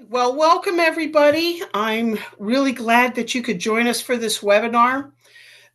Well, welcome everybody. I'm really glad that you could join us for this webinar.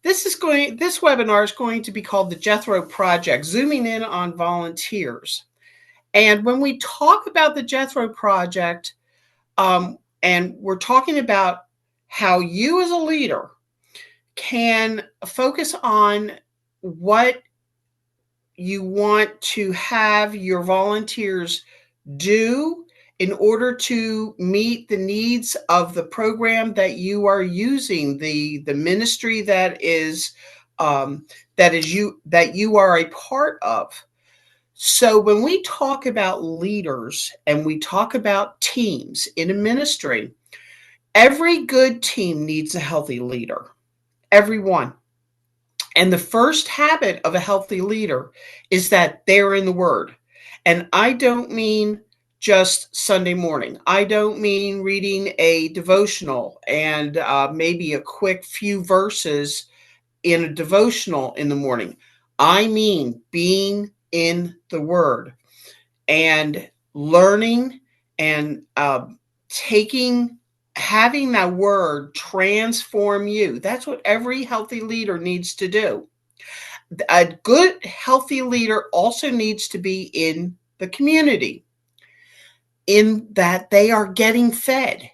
This webinar is going to be called the Jethro Project, zooming in on volunteers. And when we talk about the Jethro Project, and we're talking about how you as a leader can focus on what you want to have your volunteers do in order to meet the needs of the program that you are using, the ministry that you are a part of. So when we talk about leaders and we talk about teams in a ministry, every good team needs a healthy leader. Everyone. And the first habit of a healthy leader is that they're in the Word. And I don't mean just Sunday morning. I don't mean reading a devotional and maybe a quick few verses in a devotional in the morning. I mean being in the Word and learning and having that word transform you. That's what every healthy leader needs to do. A good, healthy leader also needs to be in the community, in that they are getting fed.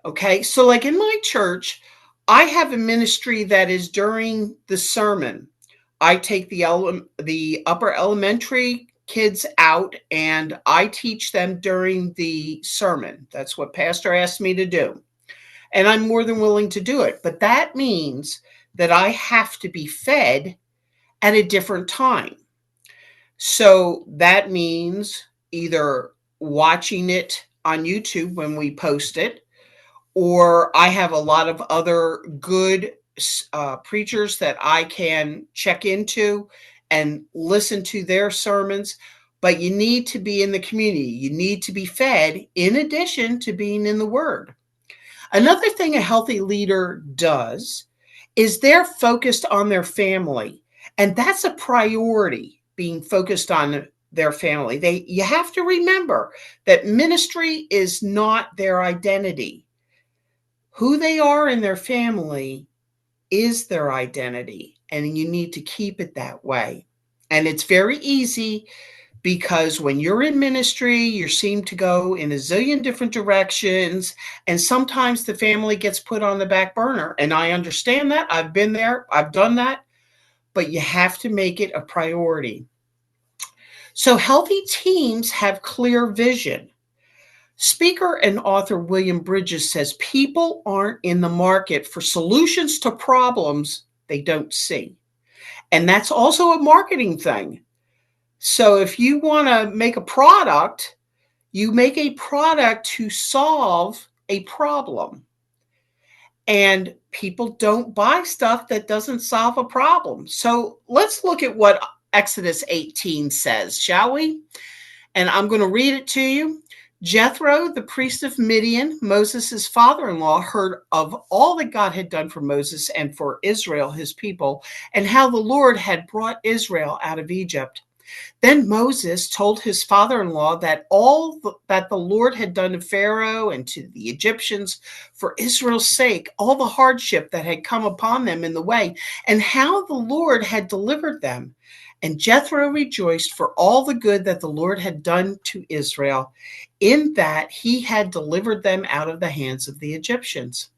Okay, so like in my church, I have a ministry that is during the sermon. I take the upper elementary kids out and I teach them during the sermon. That's what Pastor asked me to do. And I'm more than willing to do it. But that means that I have to be fed at a different time. So that means either watching it on YouTube when we post it, or I have a lot of other good preachers that I can check into and listen to their sermons. But you need to be in the community. You need to be fed in addition to being in the Word. Another thing a healthy leader does is they're focused on their family. And that's a priority, being focused on their family. You have to remember that ministry is not their identity. Who they are in their family is their identity, and you need to keep it that way. And it's very easy because when you're in ministry, you seem to go in a zillion different directions, and sometimes the family gets put on the back burner. And I understand that. I've been there. I've done that. But you have to make it a priority. So healthy teams have clear vision. Speaker and author William Bridges says people aren't in the market for solutions to problems they don't see. And that's also a marketing thing. So if you want to make a product, you make a product to solve a problem. And people don't buy stuff that doesn't solve a problem. So let's look at what Exodus 18 says, shall we? And I'm going to read it to you. Jethro, the priest of Midian, Moses' father-in-law, heard of all that God had done for Moses and for Israel, his people, and how the Lord had brought Israel out of Egypt. Then Moses told his father-in-law that that the Lord had done to Pharaoh and to the Egyptians for Israel's sake, all the hardship that had come upon them in the way, and how the Lord had delivered them. And Jethro rejoiced for all the good that the Lord had done to Israel, in that he had delivered them out of the hands of the Egyptians.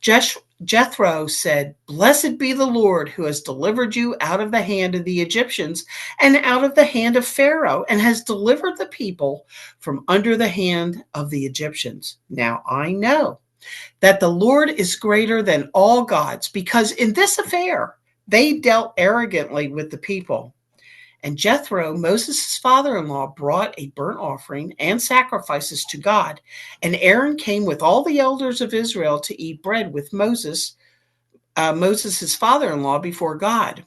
Jethro said, "Blessed be the Lord who has delivered you out of the hand of the Egyptians and out of the hand of Pharaoh, and has delivered the people from under the hand of the Egyptians. Now I know that the Lord is greater than all gods, because in this affair they dealt arrogantly with the people." And Jethro, Moses' father-in-law, brought a burnt offering and sacrifices to God. And Aaron came with all the elders of Israel to eat bread with Moses' father-in-law before God.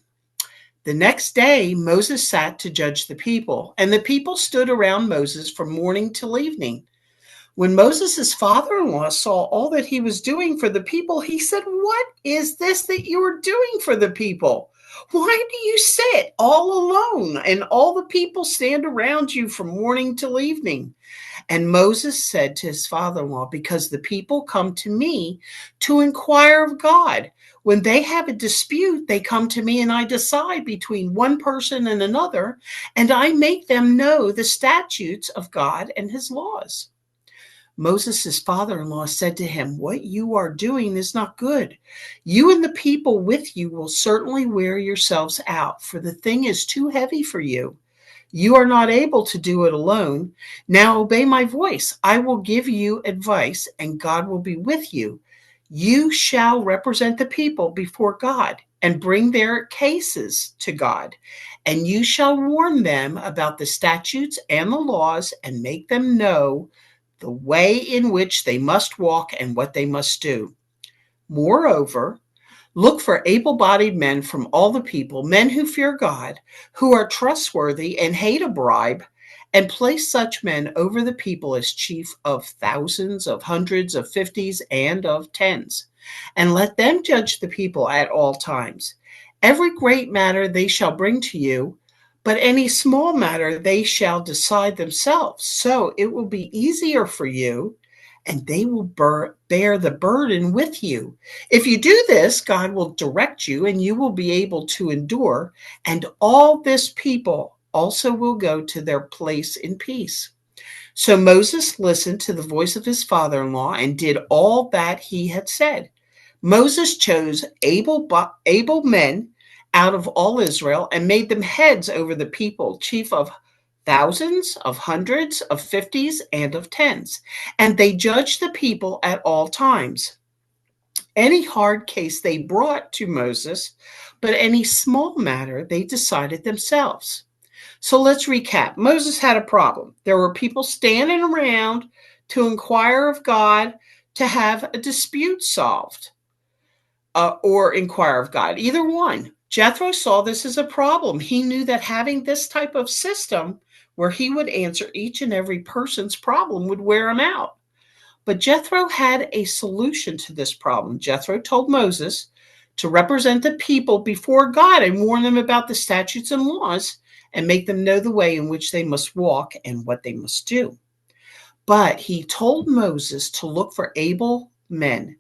The next day, Moses sat to judge the people, and the people stood around Moses from morning till evening. When Moses' father-in-law saw all that he was doing for the people, he said, "What is this that you are doing for the people? Why do you sit all alone and all the people stand around you from morning till evening?" And Moses said to his father-in-law, because the people come to me to inquire of God. When they have a dispute, they come to me and I decide between one person and another, and I make them know the statutes of God and his laws. Moses' father-in-law said to him, what you are doing is not good. You and the people with you will certainly wear yourselves out, for the thing is too heavy for you. You are not able to do it alone. Now obey my voice. I will give you advice, and God will be with you. You shall represent the people before God and bring their cases to God. And you shall warn them about the statutes and the laws and make them know the way in which they must walk and what they must do. Moreover, look for able-bodied men from all the people, men who fear God, who are trustworthy and hate a bribe, and place such men over the people as chief of thousands, of hundreds, of fifties, and of tens. And let them judge the people at all times. Every great matter they shall bring to you, but any small matter they shall decide themselves. So it will be easier for you, and they will bear the burden with you. If you do this, God will direct you, and you will be able to endure, and all this people also will go to their place in peace. So Moses listened to the voice of his father-in-law and did all that he had said. Moses chose able men out of all Israel and made them heads over the people, chief of thousands, of hundreds, of fifties, and of tens. And they judged the people at all times. Any hard case they brought to Moses, but any small matter they decided themselves. So let's recap. Moses had a problem. There were people standing around to inquire of God to have a dispute solved. Or inquire of God, either one. Jethro saw this as a problem. He knew that having this type of system where he would answer each and every person's problem would wear him out. But Jethro had a solution to this problem. Jethro told Moses to represent the people before God and warn them about the statutes and laws and make them know the way in which they must walk and what they must do. But he told Moses to look for able men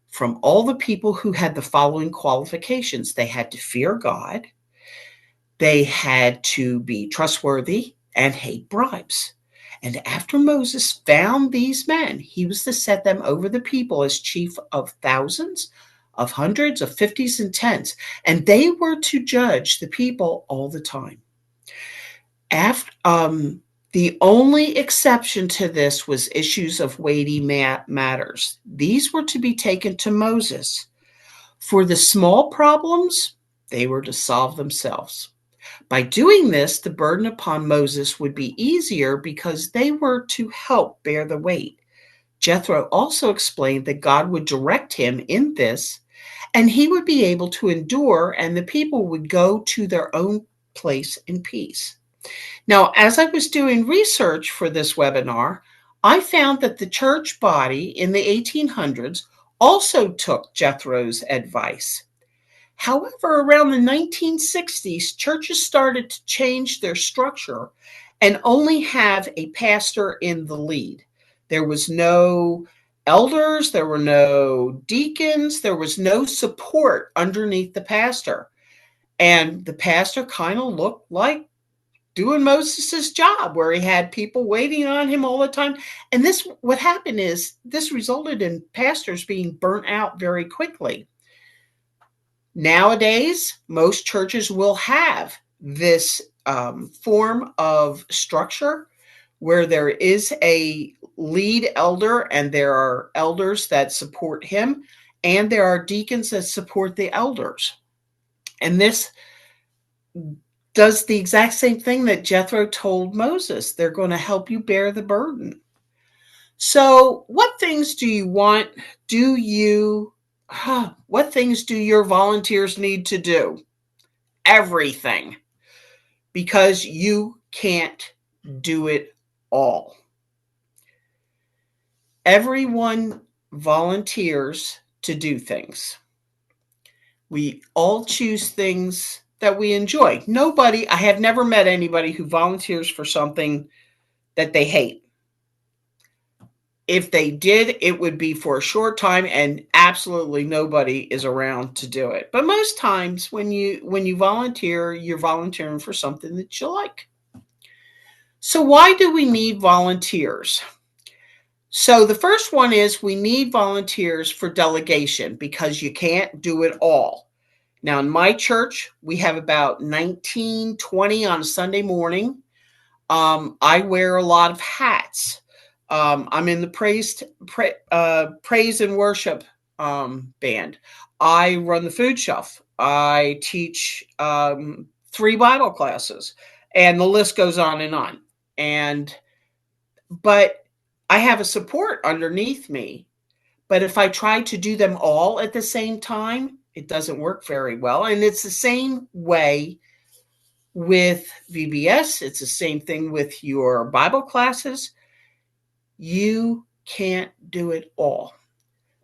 from all the people who had the following qualifications. They had to fear God, they had to be trustworthy, and hate bribes. And after Moses found these men, he was to set them over the people as chief of thousands, of hundreds, of fifties, and tens. And they were to judge the people all the time. The only exception to this was issues of weighty matters. These were to be taken to Moses. For the small problems, they were to solve themselves. By doing this, the burden upon Moses would be easier because they were to help bear the weight. Jethro also explained that God would direct him in this, and he would be able to endure, and the people would go to their own place in peace. Now, as I was doing research for this webinar, I found that the church body in the 1800s also took Jethro's advice. However, around the 1960s, churches started to change their structure and only have a pastor in the lead. There was no elders, there were no deacons, there was no support underneath the pastor. And the pastor kind of looked like doing Moses' job, where he had people waiting on him all the time. And what happened is this resulted in pastors being burnt out very quickly. Nowadays, most churches will have this form of structure where there is a lead elder and there are elders that support him, and there are deacons that support the elders. And this does the exact same thing that Jethro told Moses. They're going to help you bear the burden. So what things do you want? What things do your volunteers need to do? Everything. Because you can't do it all. Everyone volunteers to do things. We all choose things that we enjoy. I have never met anybody who volunteers for something that they hate. If they did, it would be for a short time and absolutely nobody is around to do it. But most times when you volunteer, you're volunteering for something that you like. So why do we need volunteers? So the first one is we need volunteers for delegation because you can't do it all. Now in my church, we have about 19, 20 on a Sunday morning. I wear a lot of hats. I'm in the praise and worship band. I run the food shelf. I teach 3 Bible classes, and the list goes on and on. But I have a support underneath me. But if I try to do them all at the same time, it doesn't work very well. And it's the same way with VBS. It's the same thing with your Bible classes. You can't do it all.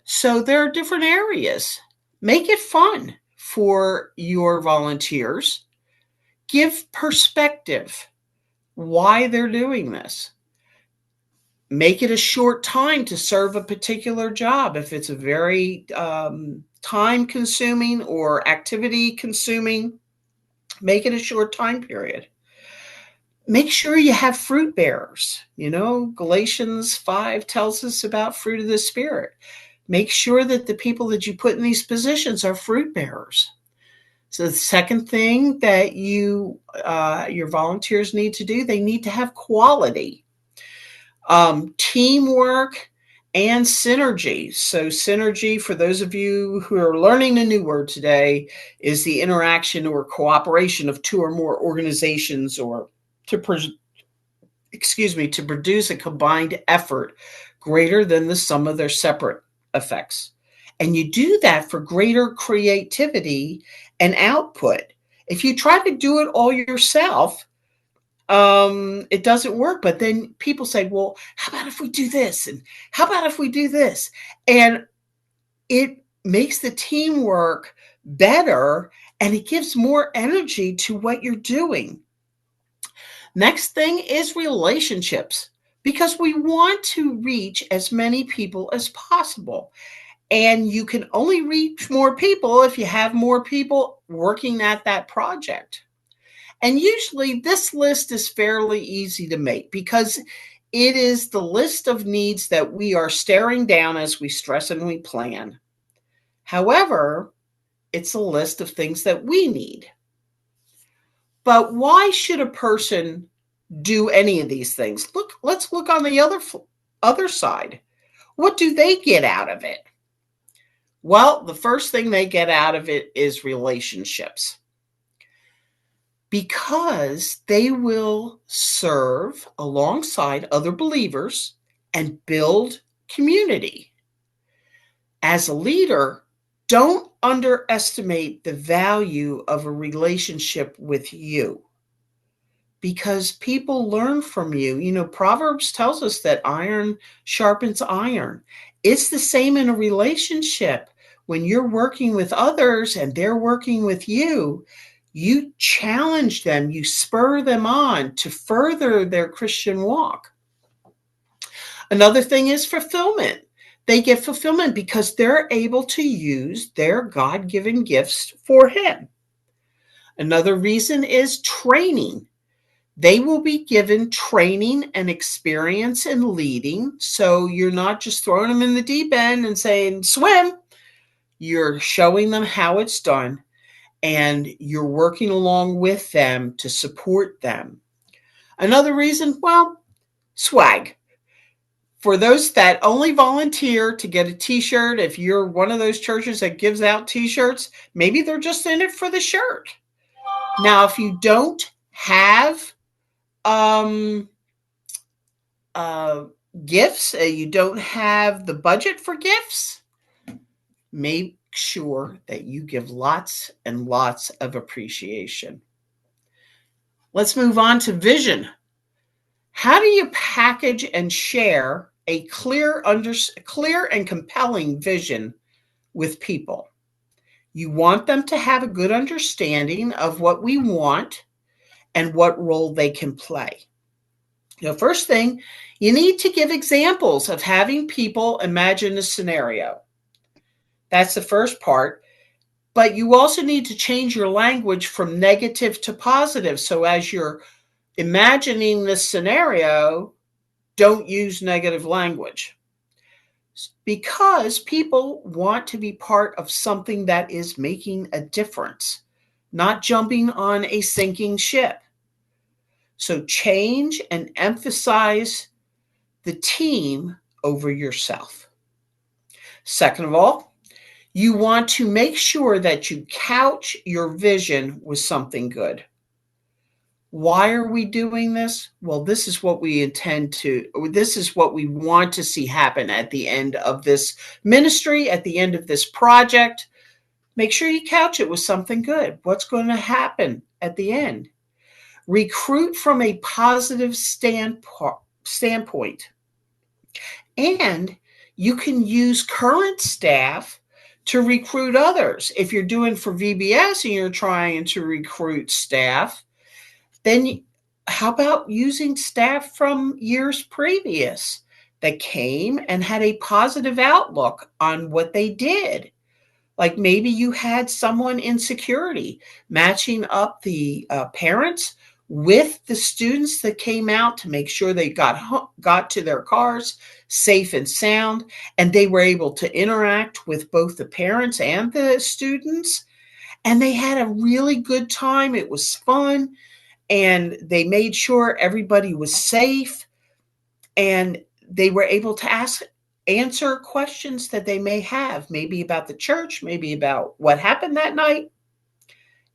So there are different areas. Make it fun for your volunteers. Give perspective why they're doing this. Make it a short time to serve a particular job. If it's a very time consuming or activity consuming, make it a short time period. Make sure you have fruit bearers. Galatians 5 tells us about fruit of the Spirit. Make sure that the people that you put in these positions are fruit bearers. So the second thing that your volunteers need to do, they need to have quality. Teamwork and synergy. So synergy, for those of you who are learning a new word today, is the interaction or cooperation of 2 or more organizations or to produce a combined effort greater than the sum of their separate effects. And you do that for greater creativity and output. If you try to do it all yourself, it doesn't work. But then people say, well, how about if we do this? And how about if we do this? And it makes the teamwork better and it gives more energy to what you're doing. Next thing is relationships, because we want to reach as many people as possible. And you can only reach more people if you have more people working at that project. And usually this list is fairly easy to make because it is the list of needs that we are staring down as we stress and we plan. However, it's a list of things that we need. But why should a person do any of these things? Let's look on the other side. What do they get out of it? Well, the first thing they get out of it is relationships, because they will serve alongside other believers and build community. As a leader, don't underestimate the value of a relationship with you, because people learn from you. Proverbs tells us that iron sharpens iron. It's the same in a relationship. When you're working with others and they're working with you, you challenge them, you spur them on to further their Christian walk. Another thing is fulfillment. They get fulfillment because they're able to use their God-given gifts for Him. Another reason is training. They will be given training and experience in leading. So you're not just throwing them in the deep end and saying, swim. You're showing them how it's done, and you're working along with them to support them. Another reason, well, swag. For those that only volunteer to get a t-shirt, if you're one of those churches that gives out t-shirts, maybe they're just in it for the shirt. Now, if you don't have gifts, you don't have the budget for gifts, make sure that you give lots and lots of appreciation. Let's move on to vision. How do you package and share a clear and compelling vision with people? You want them to have a good understanding of what we want and what role they can play. The first thing, you need to give examples of having people imagine a scenario. That's the first part. But you also need to change your language from negative to positive. So as you're imagining this scenario, don't use negative language, because people want to be part of something that is making a difference, not jumping on a sinking ship. So change and emphasize the team over yourself. Second of all, you want to make sure that you couch your vision with something good. Why are we doing this? Well, this is what we this is what we want to see happen at the end of this ministry, at the end of this project. Make sure you couch it with something good. What's going to happen at the end? Recruit from a positive standpoint. And you can use current staff to recruit others. If you're doing for VBS and you're trying to recruit staff, then how about using staff from years previous that came and had a positive outlook on what they did? Like maybe you had someone in security matching up the parents with the students that came out to make sure they got to their cars safe and sound, and they were able to interact with both the parents and the students, and they had a really good time. It was fun, and they made sure everybody was safe, and they were able to answer questions that they may have, maybe about the church, maybe about what happened that night.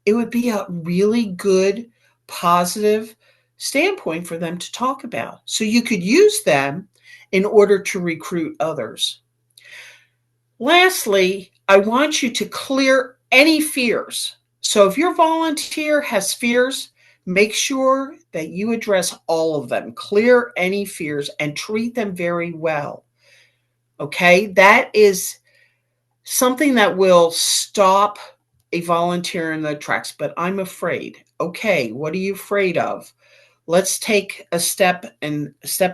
It would be a really good, positive standpoint for them to talk about. So you could use them in order to recruit others. Lastly, I want you to clear any fears. So if your volunteer has fears, make sure that you address all of them. Clear any fears and treat them very well. Okay, that is something that will stop a volunteer in their tracks. But I'm afraid. Okay, what are you afraid of? Let's take a step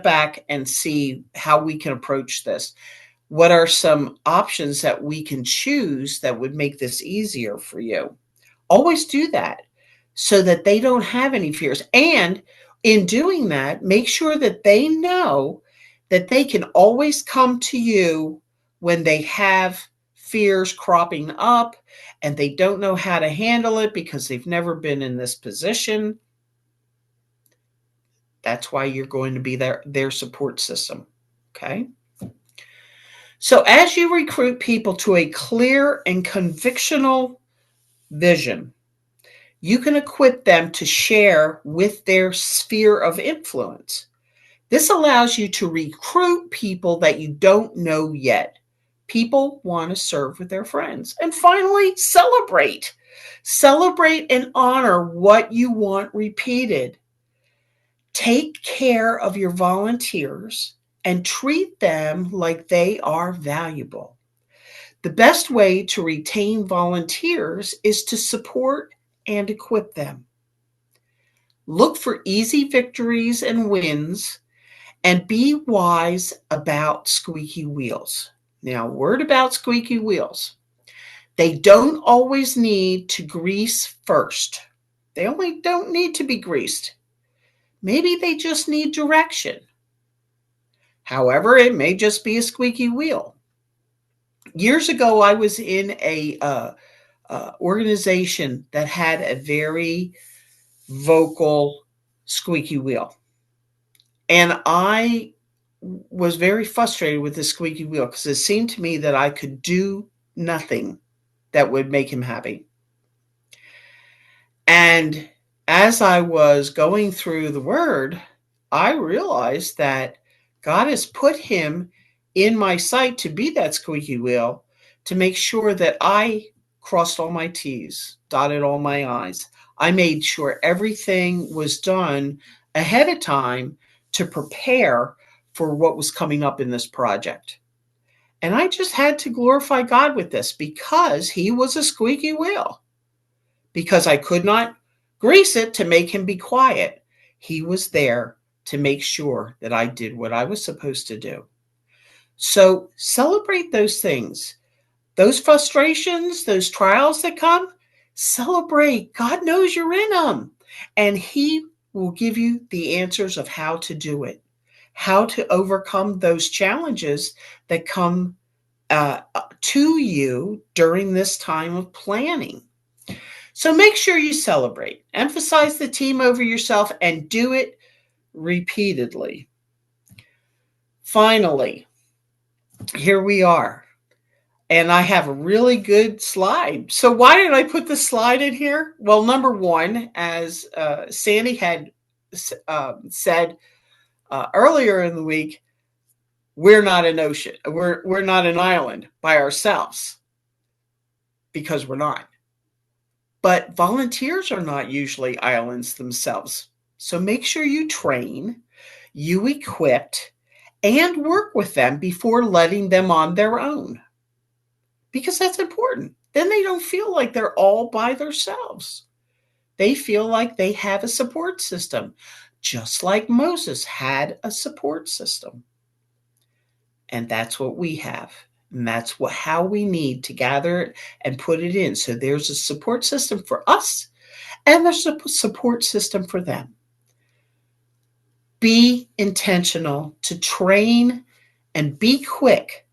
back and see how we can approach this. What are some options that we can choose that would make this easier for you? Always do that so that they don't have any fears. And in doing that, make sure that they know that they can always come to you when they have fears cropping up and they don't know how to handle it because they've never been in this position. That's why you're going to be their support system. Okay? So as you recruit people to a clear and convictional vision, you can equip them to share with their sphere of influence. This allows you to recruit people that you don't know yet. People want to serve with their friends. And finally, celebrate. Celebrate and honor what you want repeated. Take care of your volunteers and treat them like they are valuable. The best way to retain volunteers is to support and equip them. Look for easy victories and wins, and be wise about squeaky wheels. Now, word about squeaky wheels. They don't always need to grease first. They only don't need to be greased. Maybe they just need direction. However, it may just be a squeaky wheel. Years ago, I was in a organization that had a very vocal squeaky wheel. And I was very frustrated with the squeaky wheel because it seemed to me that I could do nothing that would make him happy. And as I was going through the word, I realized that God has put him in my sight to be that squeaky wheel, to make sure that I crossed all my T's, dotted all my I's. I made sure everything was done ahead of time to prepare for what was coming up in this project. And I just had to glorify God with this because he was a squeaky wheel. Because I could not grease it to make him be quiet. He was there to make sure that I did what I was supposed to do. So celebrate those things, those frustrations, those trials that come. Celebrate. God knows you're in them, and He will give you the answers of how to do it, how to overcome those challenges that come to you during this time of planning. So make sure you celebrate, emphasize the team over yourself, and do it repeatedly. Finally, here we are. And I have a really good slide. So why did I put the slide in here? Well, number one, as Sandy had said earlier in the week, we're not an ocean. We're not an island by ourselves, because we're not. But volunteers are not usually islands themselves. So make sure you train, you equip, and work with them before letting them on their own, because that's important. Then they don't feel like they're all by themselves. They feel like they have a support system, just like Moses had a support system. And that's what we have. And that's how we need to gather it and put it in. So there's a support system for us, and there's a support system for them. Be intentional to train and be quick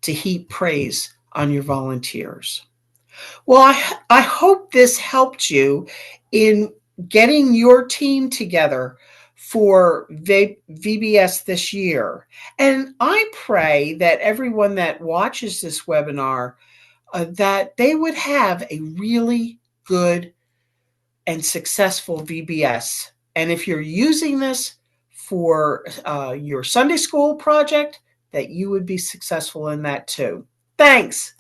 to heap praise on your volunteers. Well, I hope this helped you in getting your team together for VBS this year. And I pray that everyone that watches this webinar, that they would have a really good and successful VBS. And if you're using this for your Sunday school project, that you would be successful in that too. Thanks.